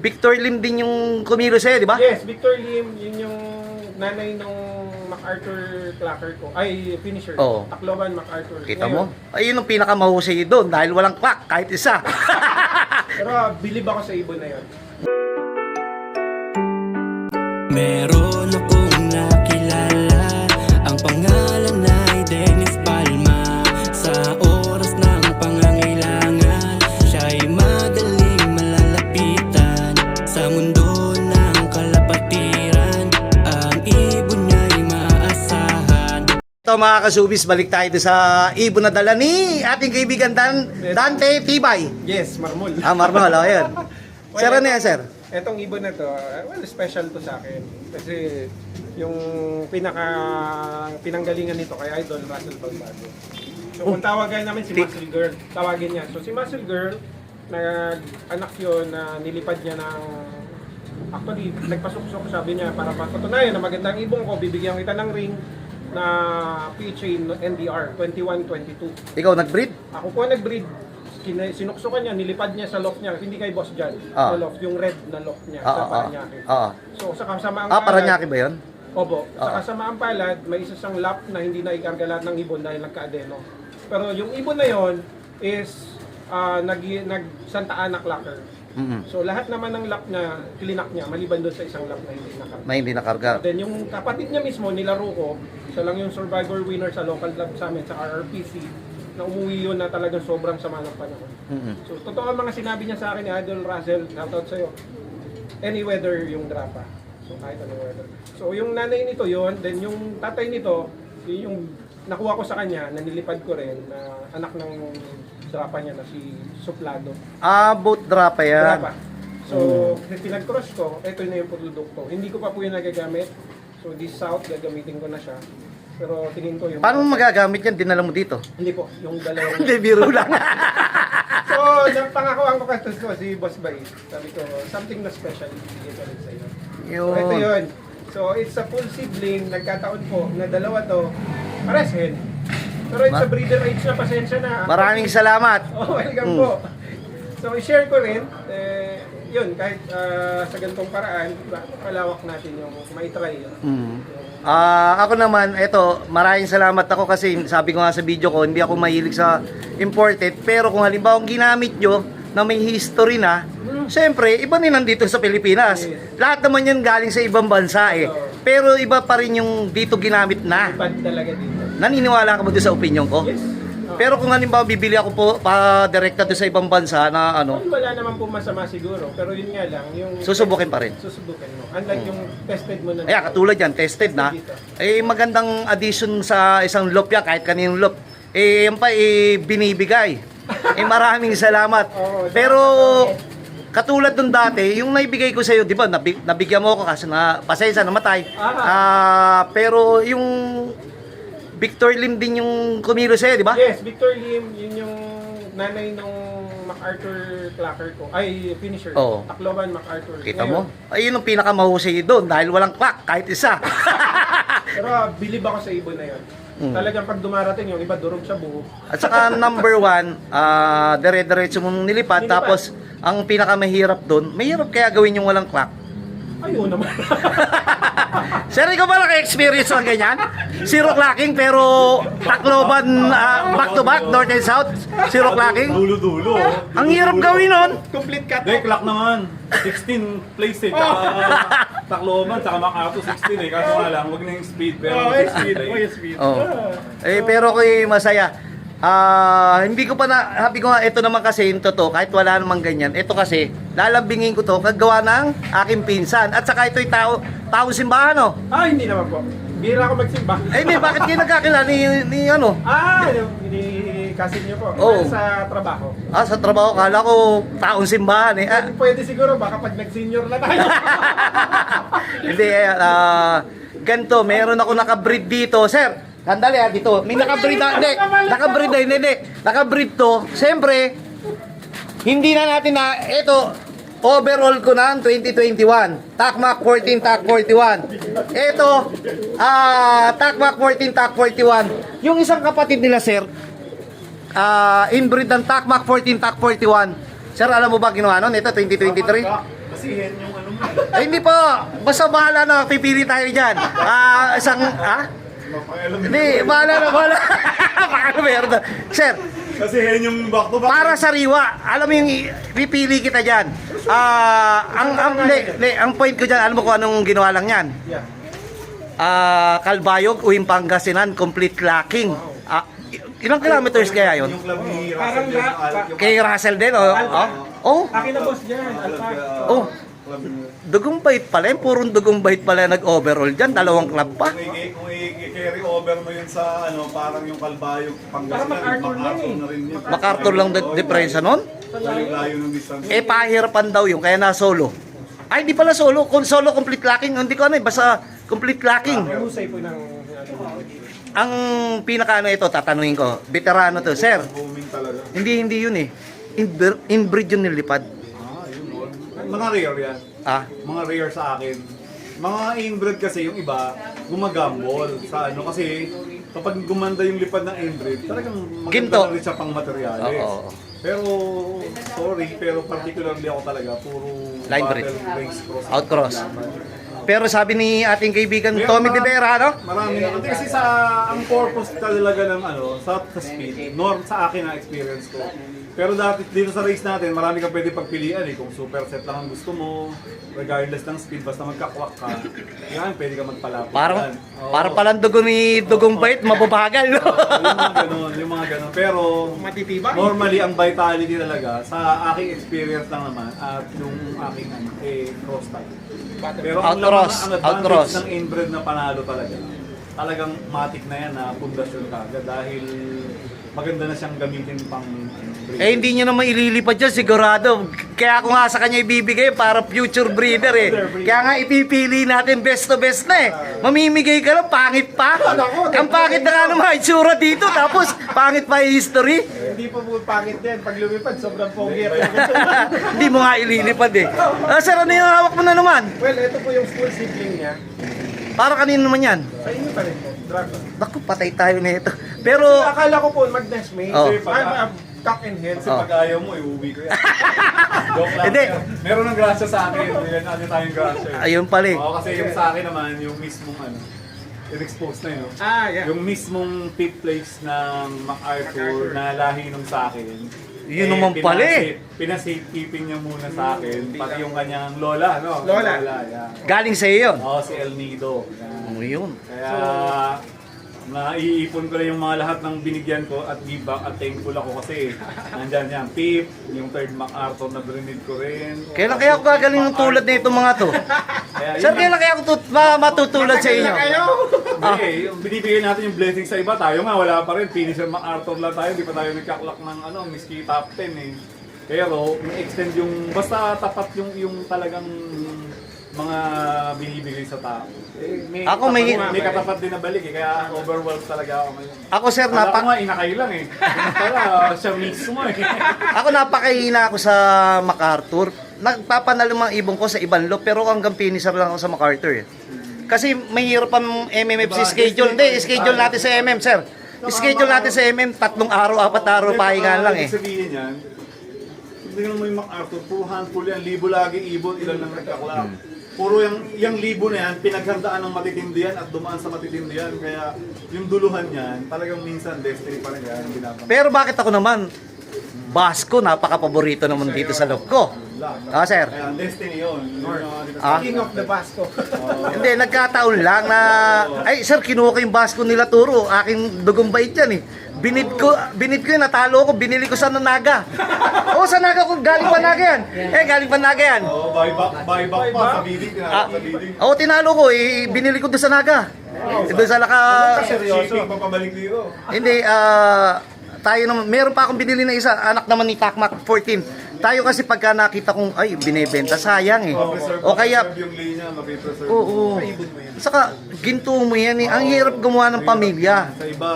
Victor Lim din yung kumilo sa'yo, di ba? Yes, Victor Lim, yun yung nanay nung MacArthur Clacker ko. Ay, finisher. Oo. Tacloban, MacArthur. Kita Ngayon, mo? Ay, yun ang pinakamahusay doon dahil walang clock kahit isa. Pero bilib ako sa ibon na yun. Meron akong nakilala, ang pangalan ay Dennis Palma. Sa oras ng pangangailangan, siya'y madaling malalapitan. Sa mundo ng kalapatiran, ang ibon niya'y maaasahan. Ito mga kasubis, balik tayo doon sa ibon na dala ni ating kaibigan Dante Tibay. Yes, marmol. Marmol, o yun. Sir, ano yan, sir? Etong ibon na to, well, special to sa akin. Kasi yung pinanggalingan nito kay Idol Russell Balbado. So kung tawagan namin si Muscle Girl, tawagin niya. So si Muscle Girl, anak yun na nilipad niya ng... Actually, nagpasuksok, sabi niya, para patunayan na magandang ibon ko, bibigyan kita ng ring na PHA NDR 21-22. Ikaw nag-breed? Ako po nag-breed. Sinuksukan niya, nilipad niya sa loft niya, hindi kay Boss John. Sa loft, yung red na loft niya sa Paranaque. So sa kasamaang palad. Paranaque ba yun? Opo. Sa kasamaang palad, may isa siyang lap na hindi na ikarga lahat ng ibon dahil nagka-adeno. Pero yung ibon na yon is nag-Santa Ana Clacker. So lahat naman ng lap niya, klinak niya, maliban doon sa isang lap na hindi nakarga. Na hindi nakarga. Then yung kapatid niya mismo, nilaro ko, siya lang yung survivor winner sa local club sa amin, sa RRPC, na umuwi yun na talagang sobrang sama ng panahon. So totoo ang mga sinabi niya sa akin ni Idol Russell, shoutout sa'yo, any weather yung drapa. So kahit any weather. So yung nanay nito yun, then yung tatay nito, yun yung nakuha ko sa kanya, nanilipad ko rin, na anak ng drapa niya na si Suplado. Boat drapa yan. Drapa. So, pinag-cross ko, ito na yung produkto. Hindi ko pa po yung nagagamit. So, this south, gagamitin ko na siya. Pero tingin ko yung... Paano mo magagamit yan? Dinala mo dito? Hindi po, yung dalawang... Hindi, biro lang. So, pangakuan ko kasi ko si Boss Bay. Sabi ko, something na special. Bigay ko rin sa iyo. So, ito yun. So, it's a full sibling. Nagkataon po na dalawa to. Pares hen. Pero it's a breeder age na, pasensya na. Maraming salamat. Oh, welcome po. So, i-share ko rin. Yun, kahit sa ganitong paraan, palawak natin yung maitry. Ako naman, eto, maraming salamat ako kasi sabi ko nga sa video ko, hindi ako mahilig sa imported. Pero kung halimbawa ginamit nyo na may history na, siyempre, iba din nandito sa Pilipinas. Lahat naman yan galing sa ibang bansa eh. Pero iba pa rin yung dito ginamit na. Bad talaga dito. Naniniwala ka ba doon sa opinion ko? Yes. Pero kung halimbawa bibili ako po pa direkta doon sa ibang bansa na ano, Wala naman po masama siguro, pero yun nga lang, yung... susubukin pa rin. Susubukan mo. Unlike yung tested mo na... Ayan, katulad yan, tested na. Eh, magandang addition sa isang loop yan, kahit kaninong loop. Eh, yan pa, binibigay. Maraming salamat. Pero, katulad nung dati, yung naibigay ko sa iyo, di ba, nabigyan mo ako kasi na, pasensya, namatay. Pero, yung Victor Lim din yung kumilo sa'yo, di ba? Yes, Victor Lim, yun yung nanay nung MacArthur Clacker ko. Ay, finisher. Oo. Tacloban, MacArthur. Kita mo? Ay, yun ang pinakamahusay doon dahil walang clock, kahit isa. Pero bilib ako sa ibon na yun. Talagang pag dumarating yung iba, durog sa buho. At saka number one, dire-diretso mong nilipad. Tapos, ang pinakamahirap doon, mahirap kaya gawin yung walang clock. Ayun naman. Sir, ikaw ba naka-experience ng ganyan? Zero clocking pero Tacloban back to back, north and south, zero clocking? Dulo-dulo. Ang hirap gawin nun. Complete cut. Hindi, clock naman. 16 place eh. Tacloban, tsaka MacArthur 16 eh. Kaso nga lang, wag na yung speed. Pero speed. Oh. Pero ako'y masaya. Hindi ko pa sabi ko nga, ito naman kasi yung totoo, kahit wala namang ganyan. Ito kasi, lalambingin ko to, kagawa ng aking pinsan. At saka ito'y tao simbahan, no? Hindi naman po. Bira ako magsimba. Hindi, bakit kayo nagkakilala ni ano? Ni cousin niyo po. Oo. Sa trabaho. Sa trabaho, kala ko taong simbahan eh. Pwede siguro, baka pag nag-senior na tayo. Hindi, ganito, meron ako nakabreed dito. Sir, sandali dito. May nakabreed na, hindi. Nakabreed to. Siyempre, hindi na natin ito, overall ko na 2021. Takmak 14, Tak 41. Ito, Takmak 14, Tak 41. Yung isang kapatid nila, sir, inbreed ng Takmak 14, Tak 41. Sir, alam mo ba ginawa nun? Ito, 2023. Saksihin yung ano mo. Ay, hindi po. Basta bahala na. Pipili tayo dyan. Hindi, bahala na. Baka meron na. Sir, Saksihin yung back to back. para sariwa, alam mo yung pipili kita dyan. Ang point ko dyan, alam mo kung anong ginawa lang yan? Yeah. Calbayog, Uwing Pangasinan, complete locking. Ilang kilometers kaya yun? Yung club ni Parang Russell na- Kay Russell din, oh. Oh, Akin na boss dyan, Alpha. oh. Dugong bait pala, purong dugong bait pala nag-overall dyan, dalawang club pa. Kung i-carry over mo yun sa ano, parang yung Kalbayog, Pangasinan, MacArthur na eh. na rin yun. MacArthur lang diferensya nun. Layo ng distance. Pahirapan daw yun, kaya na solo. Ay, di pala solo. Kung solo complete locking, hindi ko ano basta complete locking. Mahusay po ng Ang pinakaano ito, tatanungin ko, veterano to, sir. Booming talaga. Hindi yun eh. Inbreed yun nilipad. Yun. Mga rare yan. Mga rare sa akin. Mga inbred kasi yung iba, gumagambol sa ano kasi kapag gumanda yung lipad ng inbred, talagang Ginto. maganda na rin siya pang materyales. Oo. Pero, sorry, pero particularly ako talaga, puro Line breed. battle race cross. Outcross. Pero sabi ni ating kaibigan Tommy De Vera, no? Marami na. Kasi sa ang purpose talaga ng ano, sa speed, norm sa akin na experience ko. Pero dito sa race natin, marami kang pwede pagpilian eh. Kung super set lang ang gusto mo, regardless ng speed, basta magkakwak ka, yan, pwede ka magpalapit. Parang, yan. Oo. parang palang dugo ni Dugong Bait, mababagal, no? Yung mga ganun. Pero, matitibay. normally, ang vitality talaga, sa aking experience lang naman, at yung aking cross type. Pero ang Outcross, ang outcross. advantage ng inbred na panalo talagang matik na yan na pundasyon kagad dahil maganda na siyang gamitin pang breed. Hindi nyo naman ililipad dyan, sigurado. Kaya ako nga sa kanya ibibigay para future breeder eh. Kaya nga ipipili natin best to best na eh. Mamimigay ka lang, pangit pa. Ang pangit na nga naman itsura dito, tapos pangit pa yung history. Hindi po pangit yan. Pag lumipad, sobrang pogi. Hindi mo nga ililipad eh. Sir, ano yung hawak mo na naman? Well, ito po yung school sibling niya. Para kanino naman yan? Sa inyo pa rin po. Dragon. Naku, patay tayo na ito. Pero, Akala ko po mag-nest mate. Oh. I'm cock and hen. Kasi pag ayaw mo, iuwi ko yan. Joke lang. Hindi. yan. Meron ng grasya sa akin. Ano tayong grasya. ayun pala eh. Oo, kasi yung sa akin naman, yung mismong ano, in-expose na yun. Yeah. Yung mismong fifth place ng MacArthur na lahi nung sa akin. Yun naman pala eh. Pinasafekeeping niya muna sa akin, pati yung kanyang lola, no? Lola. Yeah. Galing sa iyo yun. Oo, si El Nido. Yan. Oh, yun. Kaya, naiipon ko na yung mga lahat ng binigyan ko at give back at thankful ako kasi nandyan yan, Pip, yung third MacArthur na brinid ko rin. Kailan kaya ako gagaling ng tulad na itong mga to? Kaya Sir, yun kailan kaya ako matutulad sa inyo? Hindi, yung binibigay natin yung blessing sa iba, tayo nga wala pa rin, finisher MacArthur lang tayo, hindi pa tayo nagkaklak ng ano, miski top 10 eh. Pero, extend yung, basta tapat yung talagang mga binibigay sa tao. May Ako may- katapat din na balik eh, kaya overwhelmed talaga ako ngayon. Ako sir, Kala ko nga, inakay lang eh. Pala, siya mismo eh. ako napakahina ako sa MacArthur. Nagpapanalo mga ibon ko sa ibang loop, pero hanggang finisher lang ako sa MacArthur eh. Kasi mahirap ang MMFC schedule. Hindi, schedule natin sa MM, sir. Schedule natin sa MM, 3 araw, 4 araw, pahinga lang eh. Ibig sabihin yan, hindi naman yung MacArthur, puro handful yan, libo lagi ibon, ilan lang nagkaklap. Puro yung libo na yan, pinaghandaan ng matitindihan at dumaan sa matitindihan. Kaya yung duluhan yan, talagang minsan destiny pa rin yan. Pero bakit ako naman? Basco, napaka-paborito naman dito sa loob ko. Sir. Kaya destiny yun. King of the Basco. Hindi, nagkataon lang na... Ay, sir, kinuha ko yung Basco nila Turo. Aking dugong bait yan eh. Binid ko yun, natalo ko, binili ko sa Naga. Oo, sa Naga ko, galing pa Naga yan. Galing pa Naga yan. Oh, buy back pa sa bidding. Sa bidding. Oo, tinalo ko, binili ko doon sa Naga. Doon sa Shipping papabalik dito. Hindi, tayo naman, meron pa akong binili na isa, anak naman ni Takmak 14. Tayo kasi pagka nakita kong, ay, binibenta, sayang eh. O kaya, yung linya, mapipreserve. oo. Saka, ginto mo yan eh. Ang hirap gumawa ng pamilya. Sa iba,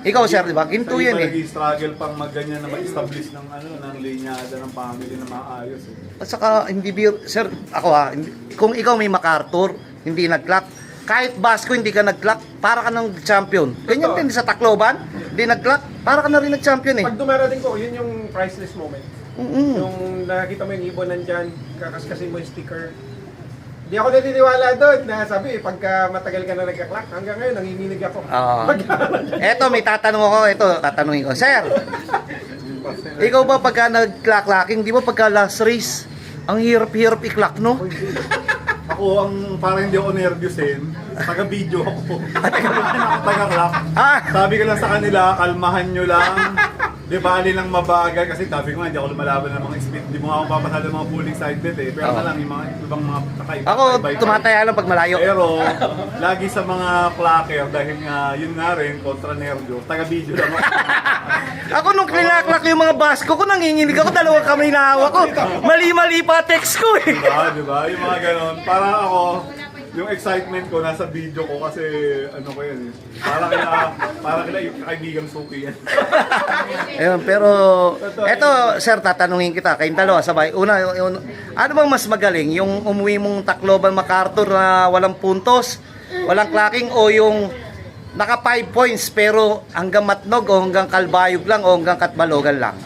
Ikaw, sir, di ba? Ginto yan eh. Nag-struggle pang magganyan na mag-establish ng ng linyada ng family na maayos eh. At saka, hindi sir, ako kung ikaw may MacArthur, hindi nag-clock, kahit Basco hindi ka nag-clock, para ka ng champion. Ganyan din sa Tacloban, hindi nag-clock, para ka na rin nag-champion eh. Pag dumarating ko, yun yung priceless moment. Yung nakita mo yung ibon nandyan, kakaskasin mo yung sticker. Hindi ako naniniwala doon na sabi, pagka matagal ka na nagka-clock, hanggang ngayon nanginginig ako. Oo. Eto, may tatanong ako. Ito, tatanungin ko. Sir, ikaw ba pagka nag-clock-clocking, di ba pagka last race, ang hirap-hirap i-clock, no? Ako, ang parang hindi ako nervyusin, taga-video ako. Taga-clock. Ah! Sabi ko lang sa kanila, kalmahan nyo lang. Di ba, alin lang mabagal kasi sabi ko nga, hindi ako lumalaban ng mga speed. Hindi mo nga ako papasali ng mga pulling side bet eh. Pero Oo. na lang, yung mga ibang mga kakaiba. Ako, tumataya lang pag malayo. Pero, lagi sa mga clocker, dahil nga, yun nga rin, kontra nervyo, taga-video lang ako. Ako nung kinaklak yung mga basko ko, nanginginig ako, dalawang kamay na hawak ko. Mali-mali pa text ko eh. Diba? Yung mga ganon. Para ako, yung excitement ko nasa video ko kasi ano ko yun eh. Para kila yung kaibigang suki yan. Ayun, pero eto sir, tatanungin kita kayong dalawa sabay. Una, ano bang mas magaling? Yung umuwi mong Tacloban MacArthur na walang puntos, walang clocking, o yung naka 5 points pero hanggang Matnog o hanggang Kalbayog lang o hanggang Katbalogan lang?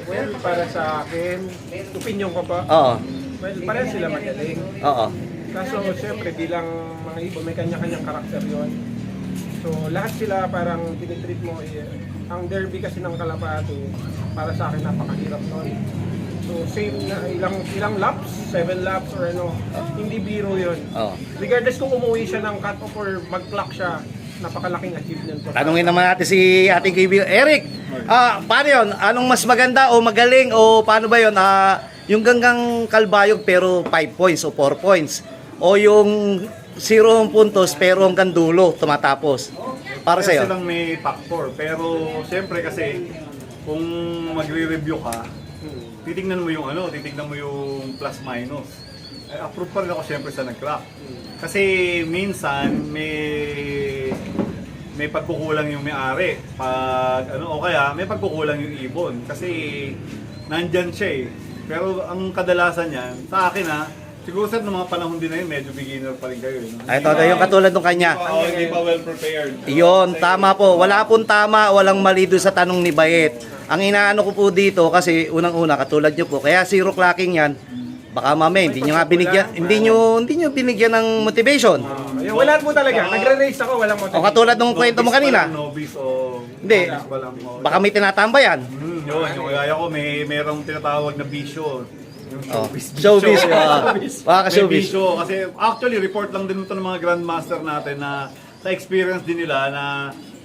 Well, para sa akin, opinion ko pa, Oo. well, pareho sila magaling. Oo. Kaso, syempre, bilang mga ibon, may kanya-kanyang karakter yon. So, lahat sila parang tinitreat mo. Ang derby kasi ng Kalapate, para sa akin, napakahirap nun. So, same na ilang laps, 7 laps or ano, hindi biro yun. Oo. Regardless kung umuwi siya ng cut-off or mag-clock siya, napakalaking achievement ko. Tanungin naman natin si ating kaibigan Eric. Paano yun? Anong mas maganda o magaling o paano ba yun? Yung ganggang Kalbayog pero 5 points o 4 points. O yung 0 puntos pero hanggang dulo tumatapos. Para Kaya sa'yo. silang may factor. Pero, siyempre kasi, kung magre-review ka, titignan mo yung titignan mo yung plus minus. Approve pa rin ako siyempre sa nag-clock. Kasi minsan may pagkukulang yung may-ari. O kaya may pagkukulang yung ibon. Kasi nandyan siya eh. Pero ang kadalasan niyan, sa akin siguro sa mga panahon din na yun, medyo beginner pa rin kayo. Ito, yung katulad nung kanya. Hindi pa well prepared. Yun, tama po. Wala pong tama, walang mali doon sa tanong ni Bayet. Ang inaano ko po dito kasi unang-una katulad nyo po, kaya zero clocking yan. Baka mamaya hindi nyo nga binigyan, hindi nyo binigyan ng motivation. Wala po talaga. Nagre-race ako, walang O motivation. katulad nung kwento mo kanina. Novice o Hindi. novice pa lang. Baka may tinatambayan. Yun, yung kaya ko merong tinatawag na bisyo. Yung Showbiz. Baka May showbiz. bisyo. Kasi actually report lang din ito ng mga grandmaster natin na sa experience din nila na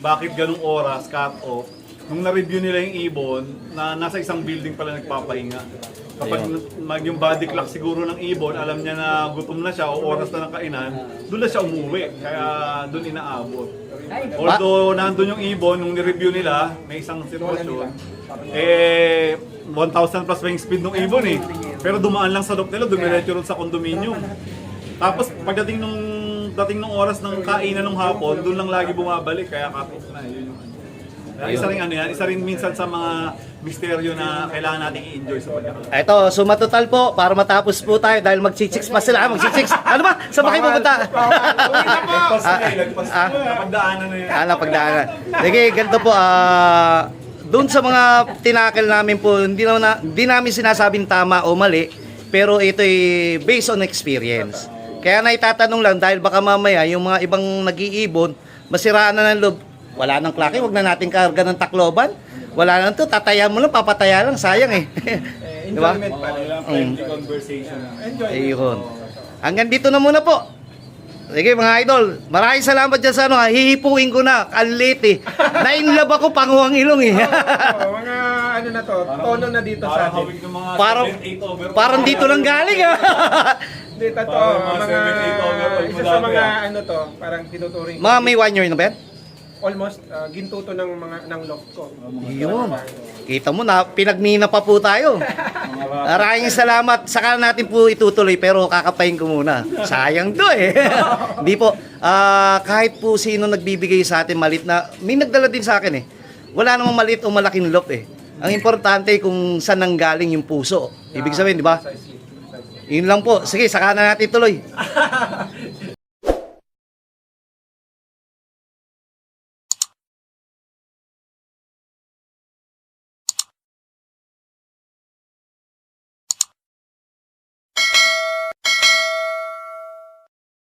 bakit ganung oras cut off. Nung na-review nila yung ibon, na nasa isang building pala nagpapahinga. Kapag yung body clock siguro ng ibon, alam niya na gutom na siya o oras na ng kainan, doon na siya umuwi. Kaya doon inaabot. Although nandun yung ibon, nung ni-review nila, may isang sitwasyon, 1,000 plus wing speed ng ibon eh. Pero dumaan lang sa loob nila, dumiretso ron sa condominium. Tapos pagdating nung oras ng kainan ng hapon, doon lang lagi bumabalik, kaya cut-off na. Yun yung isa rin isa rin minsan sa mga misteryo na kailangan nating i-enjoy sa pagkakataon. Ito, sumatotal po para matapos po tayo dahil mag-6 pa sila. Mag-6. Ano ba? Saan ba kayo pupunta? Lagpas na lagpas na. Napagdaanan na yun. Pagdaanan. Sige, ganito po. Doon sa mga tinakil namin po, hindi namin sinasabing tama o mali, pero ito ay based on experience. Kaya naitatanong lang dahil baka mamaya yung mga ibang nag-iibon, masiraan na ng loob. Wala nang klake, wag na natin karga ng Tacloban. Wala na to, tatayan mo lang, papataya lang, sayang eh. Diba? Enjoyment pa rin. Friendly conversation. Ayun. Hanggang dito na muna po. Sige mga idol, maraming salamat dyan sa hihipuin ko na, ang late eh. Nainlove ako, panguhang ilong eh. Mga ano na to, tono na dito sa Parang atin. hawig ng mga Parang- 7-8 over. Parang dito lang galing ah. Hindi, totoo. Parang mga Mga, 7-8 overall isa mo sa dati, mga ah. ano to, parang tinuturing. Mga may 1 year na ba yan? Almost, ginto to ng loft ko. Yun. Kita mo na, pinagmina pa po tayo. Maraming salamat. Saka natin po itutuloy pero kakapain ko muna. Sayang to eh. Hindi po. Kahit po sino nagbibigay sa atin malit na, may nagdala din sa akin eh. Wala namang malit o malaking loob eh. Ang importante kung saan nanggaling yung puso. Ibig sabihin, di ba? Yun lang po. Sige, saka na natin tuloy.